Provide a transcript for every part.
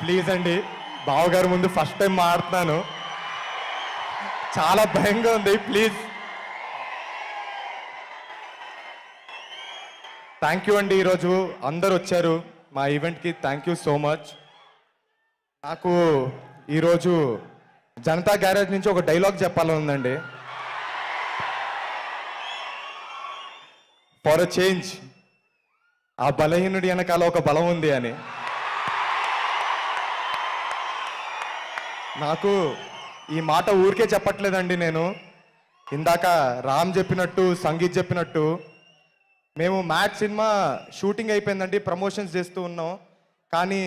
Please అండి, బావగారు ముందు ఫస్ట్ టైం మాడుతున్నాను, చాలా భయంగా ఉంది. ప్లీజ్. థ్యాంక్ యూ అండి. ఈరోజు అందరు వచ్చారు మా ఈవెంట్కి, థ్యాంక్ యూ సో మచ్. నాకు ఈరోజు జనతా గ్యారేజ్ నుంచి ఒక డైలాగ్ చెప్పాలని ఉందండి. ఫర్ అ చేంజ్, ఆ బలహీనుడి వెనకాల ఒక బలం ఉంది అని. నాకు ఈ మాట ఊరికే చెప్పట్లేదండి. నేను ఇందాక రామ్ చెప్పినట్టు, సంగీత్ చెప్పినట్టు, మేము మ్యాచ్ సినిమా షూటింగ్ అయిపోయిందండి, ప్రమోషన్స్ చేస్తూ ఉన్నాం, కానీ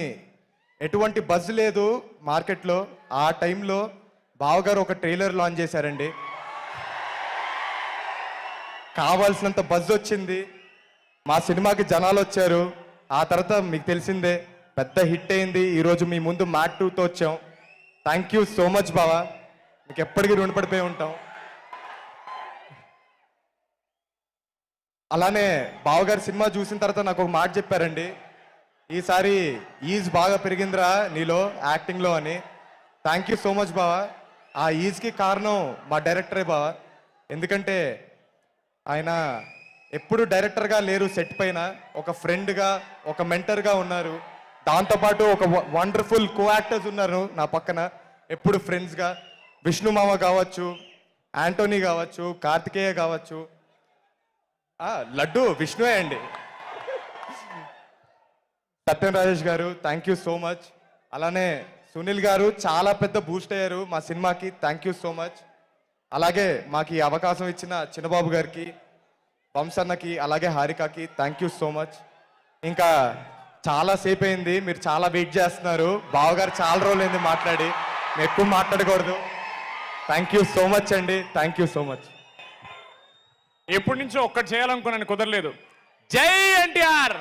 ఎటువంటి బజ్ లేదు మార్కెట్లో. ఆ టైంలో బావగారు ఒక ట్రైలర్ లాంచ్ చేశారండి, కావాల్సినంత బజ్ వచ్చింది, మా సినిమాకి జనాలు వచ్చారు. ఆ తర్వాత మీకు తెలిసిందే, పెద్ద హిట్ అయింది. ఈరోజు మీ ముందు మ్యాట్ 2తో వచ్చాం. థ్యాంక్ యూ సో మచ్ బావా, మీకు ఎప్పటికీ రుణపడిపోయి ఉంటాం. అలానే బావగారు సినిమా చూసిన తర్వాత నాకు ఒక మాట చెప్పారండి, ఈసారి ఈజ్ బాగా పెరిగిందిరా నీలో యాక్టింగ్లో అని. థ్యాంక్ యూ సో మచ్ బావా. ఆ ఈజ్కి కారణం మా డైరెక్టరే బావా. ఎందుకంటే ఆయన ఎప్పుడు డైరెక్టర్గా లేరు, సెట్ పైన ఒక ఫ్రెండ్గా, ఒక మెంటర్గా ఉన్నారు. దాంతోపాటు ఒక వండర్ఫుల్ కో యాక్టర్స్ ఉన్నారు నా పక్కన, ఎప్పుడు ఫ్రెండ్స్గా. విష్ణు మామ కావచ్చు, యాంటోనీ కావచ్చు, కార్తికేయ కావచ్చు, లడ్డు విష్ణువే అండి. సత్యం రాజేష్ గారు, థ్యాంక్ యూ సో మచ్. అలానే సునీల్ గారు చాలా పెద్ద బూస్ట్ అయ్యారు మా సినిమాకి, థ్యాంక్ యూ సో మచ్. అలాగే మాకు ఈ అవకాశం ఇచ్చిన చిన్నబాబు గారికి, వంశన్నకి, అలాగే హారికకి థ్యాంక్ యూ సో మచ్. ఇంకా చాలా సేపు అయింది, మీరు చాలా వెయిట్ చేస్తున్నారు. బావగారు చాలా రోజులైంది మాట్లాడి, మేము ఎక్కువ మాట్లాడకూడదు. థ్యాంక్ యూ సో మచ్ అండి, థ్యాంక్ యూ సో మచ్. ఎప్పటి నుంచో ఒక్కటి చేయాలనుకున్నాను, కుదరలేదు. జై NTR.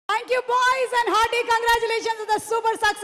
Thank you, boys, and hearty congratulations on the super success.